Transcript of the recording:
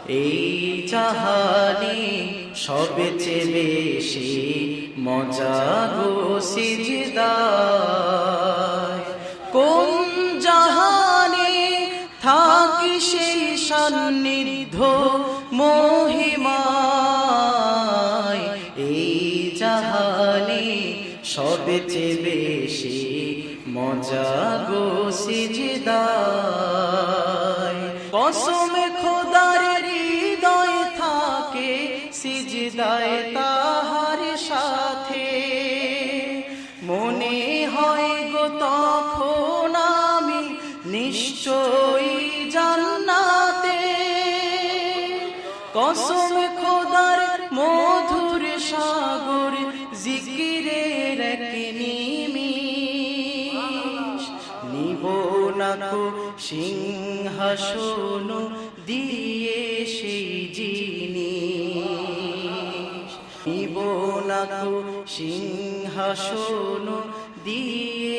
এই জাহানে সবচেয়ে বেশি মজা গো সিজদায়। কোন জাহানে থাকি সেই সান্নিধ্য মহিমায়। এই জাহানে সবচেয়ে বেশি মজা গো সিজদায়। কসমে খোদার হৃদয় থাকে সিজদায় তাহার সাথে। মনে হয় গো তখন আমি নিশ্চয়ই জান্নাতে। কসম খোদার মধুর সাগর জিকিরের এক নিমিষ। নিব না কো সিংহাসন দিয়ে সেই জিনিস। নিব না কো সিংহাসন দিয়ে